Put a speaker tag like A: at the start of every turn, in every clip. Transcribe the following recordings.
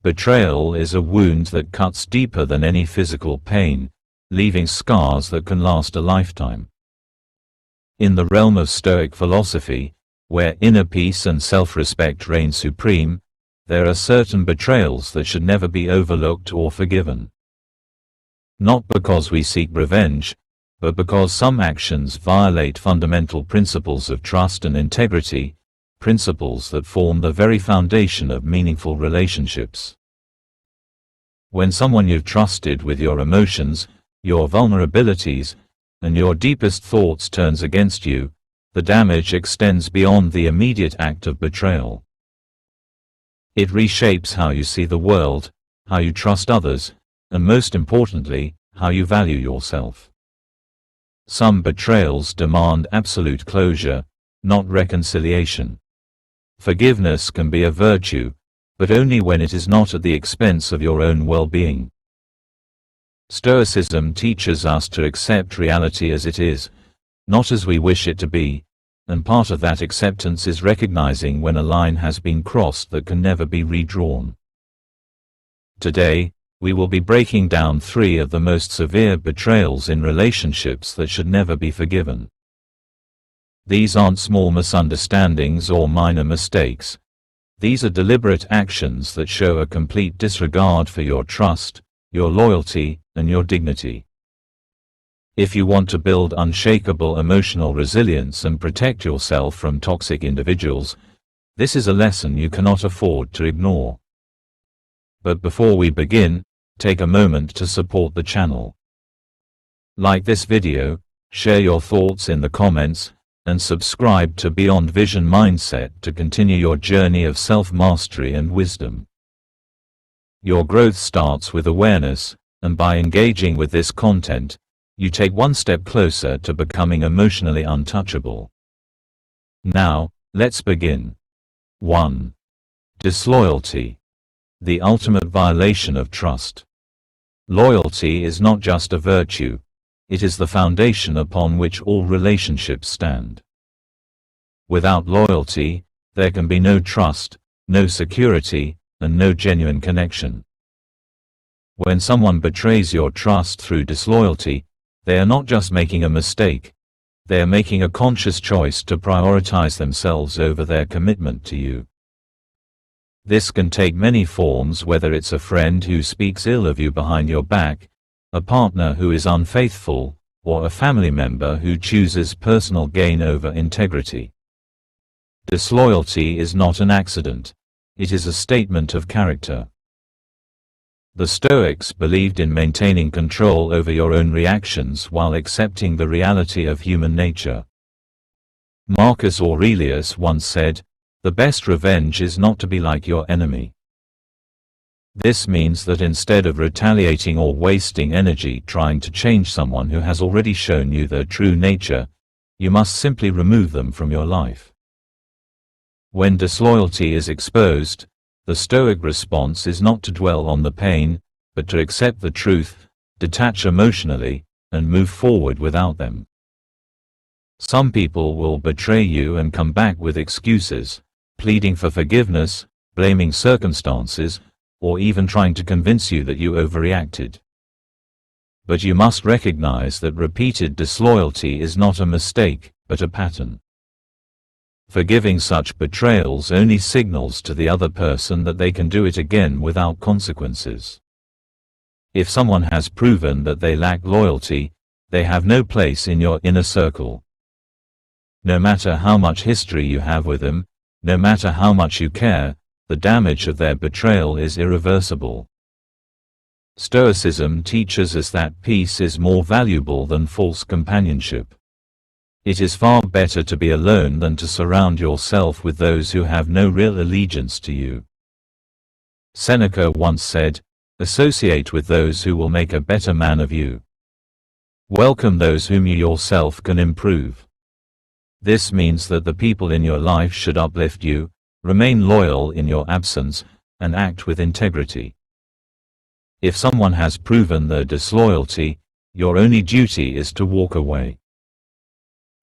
A: Betrayal is a wound that cuts deeper than any physical pain, leaving scars that can last a lifetime. In the realm of Stoic philosophy, where inner peace and self-respect reign supreme, there are certain betrayals that should never be overlooked or forgiven. Not because we seek revenge, but because some actions violate fundamental principles of trust and integrity, principles that form the very foundation of meaningful relationships. When someone you've trusted with your emotions, your vulnerabilities, and your deepest thoughts turns against you, the damage extends beyond the immediate act of betrayal. It reshapes how you see the world, how you trust others, and most importantly, how you value yourself. Some betrayals demand absolute closure, not reconciliation. Forgiveness can be a virtue, but only when it is not at the expense of your own well-being. Stoicism teaches us to accept reality as it is, not as we wish it to be, and part of that acceptance is recognizing when a line has been crossed that can never be redrawn. Today, we will be breaking down 3 of the most severe betrayals in relationships that should never be forgiven. These aren't small misunderstandings or minor mistakes. These are deliberate actions that show a complete disregard for your trust, your loyalty, and your dignity. If you want to build unshakable emotional resilience and protect yourself from toxic individuals, this is a lesson you cannot afford to ignore. But before we begin, take a moment to support the channel. Like this video, share your thoughts in the comments, and subscribe to Beyond Vision Mindset to continue your journey of self-mastery and wisdom. Your growth starts with awareness, and by engaging with this content, you take one step closer to becoming emotionally untouchable. Now, let's begin. 1. Disloyalty. The ultimate violation of trust. Loyalty is not just a virtue, it is the foundation upon which all relationships stand. Without loyalty, there can be no trust, no security, and no genuine connection. When someone betrays your trust through disloyalty, they are not just making a mistake, they are making a conscious choice to prioritize themselves over their commitment to you. This can take many forms, whether it's a friend who speaks ill of you behind your back, a partner who is unfaithful, or a family member who chooses personal gain over integrity. Disloyalty is not an accident. It is a statement of character. The Stoics believed in maintaining control over your own reactions while accepting the reality of human nature. Marcus Aurelius once said, "The best revenge is not to be like your enemy." This means that instead of retaliating or wasting energy trying to change someone who has already shown you their true nature, you must simply remove them from your life. When disloyalty is exposed, the Stoic response is not to dwell on the pain, but to accept the truth, detach emotionally, and move forward without them. Some people will betray you and come back with excuses, pleading for forgiveness, blaming circumstances, or even trying to convince you that you overreacted. But you must recognize that repeated disloyalty is not a mistake, but a pattern. Forgiving such betrayals only signals to the other person that they can do it again without consequences. If someone has proven that they lack loyalty, they have no place in your inner circle. No matter how much history you have with them, no matter how much you care, the damage of their betrayal is irreversible. Stoicism teaches us that peace is more valuable than false companionship. It is far better to be alone than to surround yourself with those who have no real allegiance to you. Seneca once said, "Associate with those who will make a better man of you. Welcome those whom you yourself can improve." This means that the people in your life should uplift you, remain loyal in your absence, and act with integrity. If someone has proven their disloyalty, your only duty is to walk away.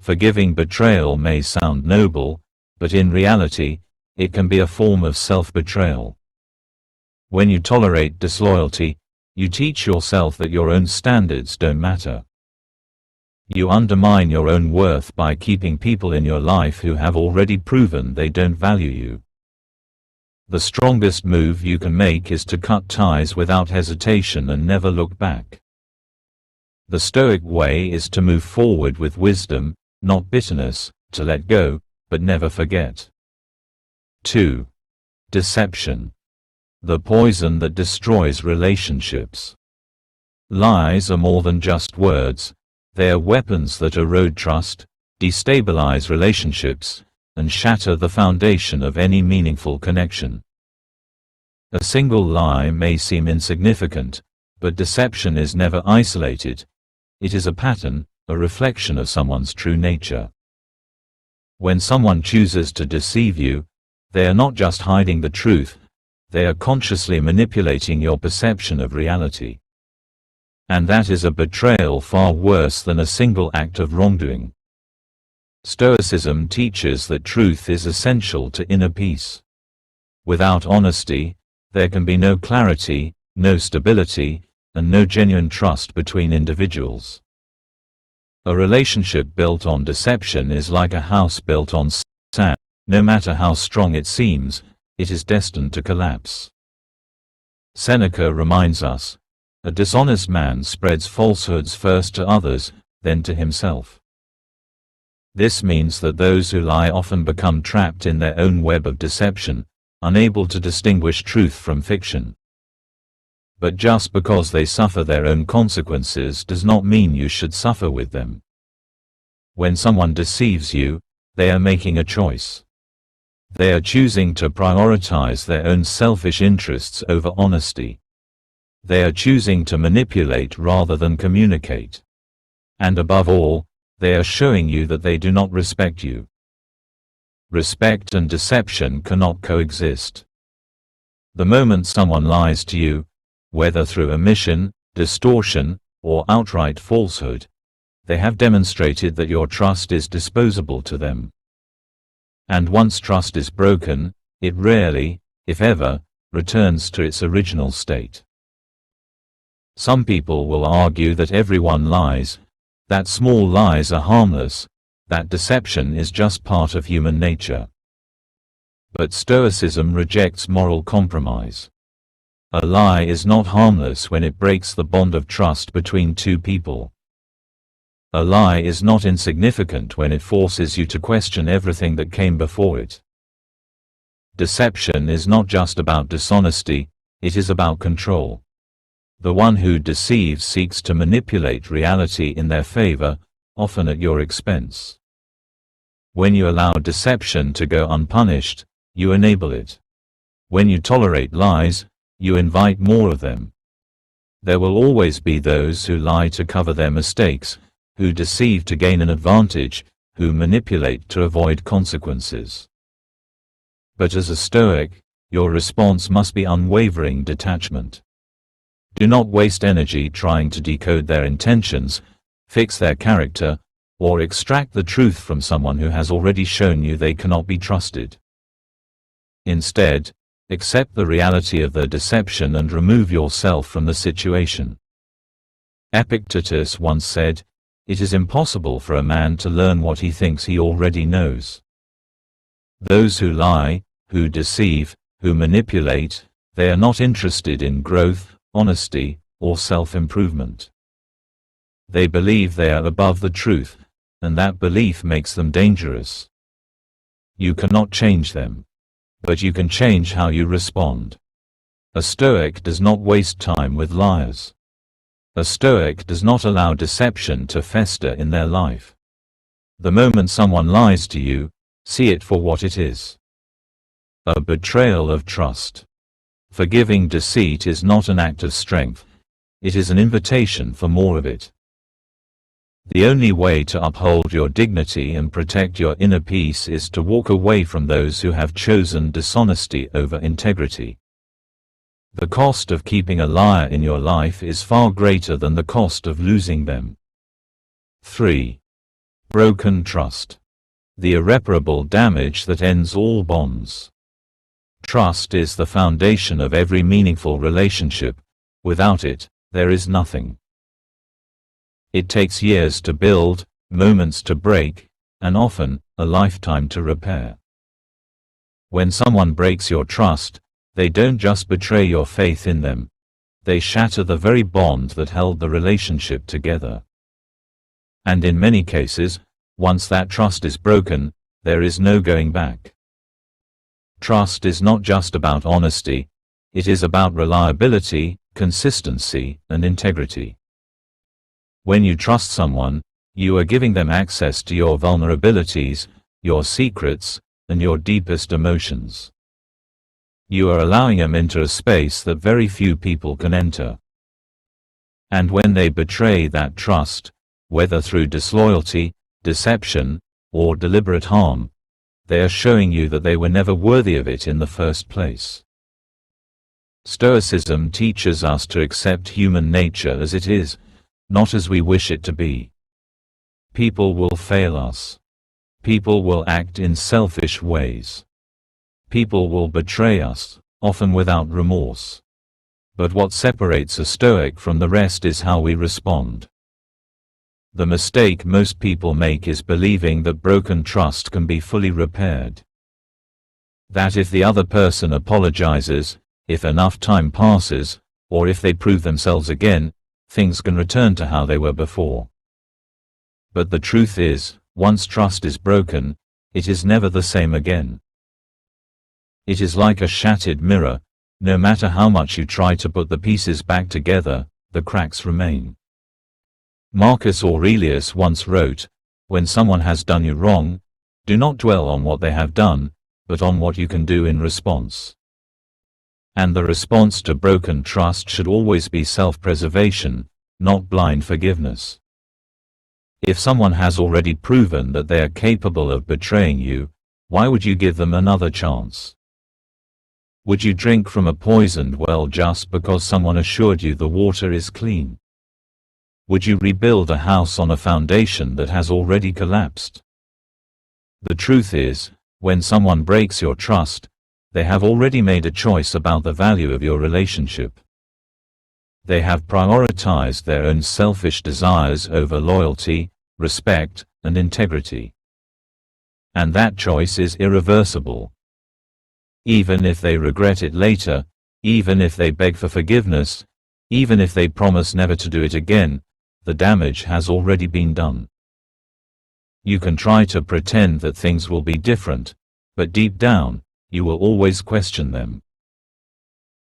A: Forgiving betrayal may sound noble, but in reality, it can be a form of self-betrayal. When you tolerate disloyalty, you teach yourself that your own standards don't matter. You undermine your own worth by keeping people in your life who have already proven they don't value you. The strongest move you can make is to cut ties without hesitation and never look back. The Stoic way is to move forward with wisdom, not bitterness, to let go, but never forget. 2. Deception. The poison that destroys relationships. Lies are more than just words. They are weapons that erode trust, destabilize relationships, and shatter the foundation of any meaningful connection. A single lie may seem insignificant, but deception is never isolated. It is a pattern, a reflection of someone's true nature. When someone chooses to deceive you, they are not just hiding the truth, they are consciously manipulating your perception of reality. And that is a betrayal far worse than a single act of wrongdoing. Stoicism teaches that truth is essential to inner peace. Without honesty, there can be no clarity, no stability, and no genuine trust between individuals. A relationship built on deception is like a house built on sand. No matter how strong it seems, it is destined to collapse. Seneca reminds us, a dishonest man spreads falsehoods first to others, then to himself. This means that those who lie often become trapped in their own web of deception, unable to distinguish truth from fiction. But just because they suffer their own consequences does not mean you should suffer with them. When someone deceives you, they are making a choice. They are choosing to prioritize their own selfish interests over honesty. They are choosing to manipulate rather than communicate. And above all, they are showing you that they do not respect you. Respect and deception cannot coexist. The moment someone lies to you, whether through omission, distortion, or outright falsehood, they have demonstrated that your trust is disposable to them. And once trust is broken, it rarely, if ever, returns to its original state. Some people will argue that everyone lies, that small lies are harmless, that deception is just part of human nature. But Stoicism rejects moral compromise. A lie is not harmless when it breaks the bond of trust between two people. A lie is not insignificant when it forces you to question everything that came before it. Deception is not just about dishonesty, it is about control. The one who deceives seeks to manipulate reality in their favor, often at your expense. When you allow deception to go unpunished, you enable it. When you tolerate lies, you invite more of them. There will always be those who lie to cover their mistakes, who deceive to gain an advantage, who manipulate to avoid consequences. But as a Stoic, your response must be unwavering detachment. Do not waste energy trying to decode their intentions, fix their character, or extract the truth from someone who has already shown you they cannot be trusted. Instead, accept the reality of their deception and remove yourself from the situation. Epictetus once said, "It is impossible for a man to learn what he thinks he already knows." Those who lie, who deceive, who manipulate, they are not interested in growth, honesty, or self-improvement. They believe they are above the truth, and that belief makes them dangerous. You cannot change them, but you can change how you respond. A Stoic does not waste time with liars. A Stoic does not allow deception to fester in their life. The moment someone lies to you, see it for what it is. A betrayal of trust. Forgiving deceit is not an act of strength. It is an invitation for more of it. The only way to uphold your dignity and protect your inner peace is to walk away from those who have chosen dishonesty over integrity. The cost of keeping a liar in your life is far greater than the cost of losing them. 3. Broken trust. The irreparable damage that ends all bonds. Trust is the foundation of every meaningful relationship. Without it, there is nothing. It takes years to build, moments to break, and often, a lifetime to repair. When someone breaks your trust, they don't just betray your faith in them. They shatter the very bond that held the relationship together. And in many cases, once that trust is broken, there is no going back. Trust is not just about honesty, it is about reliability, consistency, and integrity. When you trust someone, you are giving them access to your vulnerabilities, your secrets, and your deepest emotions. You are allowing them into a space that very few people can enter. And when they betray that trust, whether through disloyalty, deception, or deliberate harm, they are showing you that they were never worthy of it in the first place. Stoicism teaches us to accept human nature as it is, not as we wish it to be. People will fail us. People will act in selfish ways. People will betray us, often without remorse. But what separates a Stoic from the rest is how we respond. The mistake most people make is believing that broken trust can be fully repaired. That if the other person apologizes, if enough time passes, or if they prove themselves again, things can return to how they were before. But the truth is, once trust is broken, it is never the same again. It is like a shattered mirror. No matter how much you try to put the pieces back together, the cracks remain. Marcus Aurelius once wrote, "When someone has done you wrong, do not dwell on what they have done, but on what you can do in response." And the response to broken trust should always be self-preservation, not blind forgiveness. If someone has already proven that they are capable of betraying you, why would you give them another chance? Would you drink from a poisoned well just because someone assured you the water is clean? Would you rebuild a house on a foundation that has already collapsed? The truth is, when someone breaks your trust, they have already made a choice about the value of your relationship. They have prioritized their own selfish desires over loyalty, respect, and integrity. And that choice is irreversible. Even if they regret it later, even if they beg for forgiveness, even if they promise never to do it again, the damage has already been done. You can try to pretend that things will be different, but deep down, you will always question them.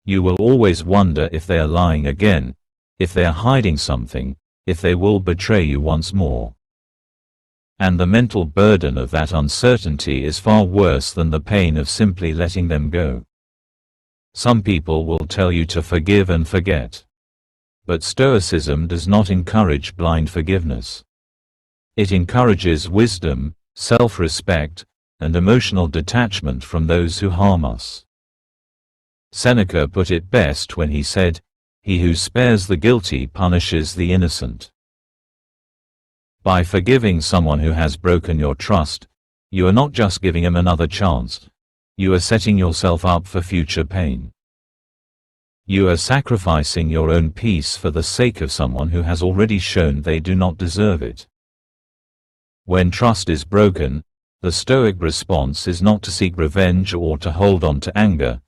A: You will always wonder if they are lying again, if they are hiding something, if they will betray you once more. And the mental burden of that uncertainty is far worse than the pain of simply letting them go. Some people will tell you to forgive and forget. But Stoicism does not encourage blind forgiveness. It encourages wisdom, self-respect, and emotional detachment from those who harm us. Seneca put it best when he said, "He who spares the guilty punishes the innocent." By forgiving someone who has broken your trust, you are not just giving him another chance, you are setting yourself up for future pain. You are sacrificing your own peace for the sake of someone who has already shown they do not deserve it. When trust is broken, the Stoic response is not to seek revenge or to hold on to anger.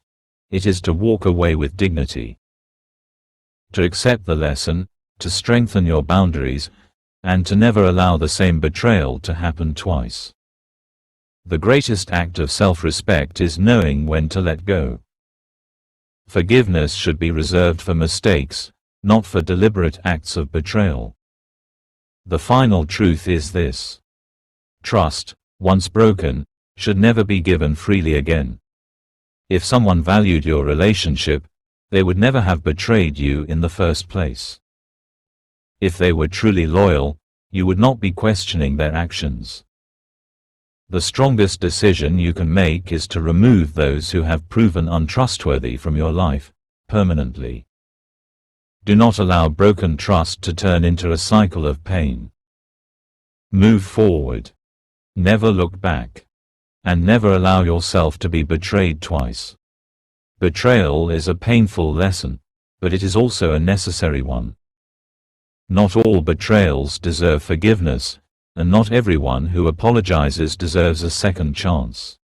A: It is to walk away with dignity. To accept the lesson, to strengthen your boundaries, and to never allow the same betrayal to happen twice. The greatest act of self-respect is knowing when to let go. Forgiveness should be reserved for mistakes, not for deliberate acts of betrayal. The final truth is this: trust, once broken, should never be given freely again. If someone valued your relationship, they would never have betrayed you in the first place. If they were truly loyal, you would not be questioning their actions. The strongest decision you can make is to remove those who have proven untrustworthy from your life, permanently. Do not allow broken trust to turn into a cycle of pain. Move forward. Never look back. And never allow yourself to be betrayed twice. Betrayal is a painful lesson, but it is also a necessary one. Not all betrayals deserve forgiveness, and not everyone who apologizes deserves a second chance.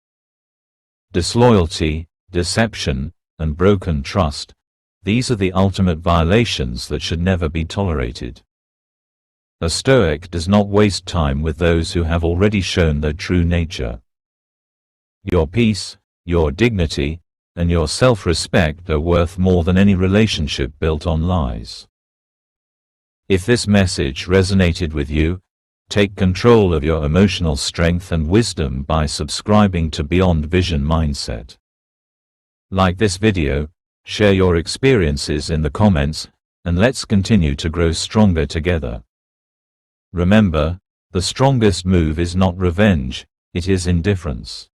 A: Disloyalty, deception, and broken trust, these are the ultimate violations that should never be tolerated. A Stoic does not waste time with those who have already shown their true nature. Your peace, your dignity, and your self-respect are worth more than any relationship built on lies. If this message resonated with you, take control of your emotional strength and wisdom by subscribing to Beyond Vision Mindset. Like this video, share your experiences in the comments, and let's continue to grow stronger together. Remember, the strongest move is not revenge, it is indifference.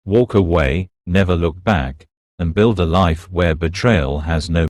A: Walk away, never look back, and build a life where betrayal has no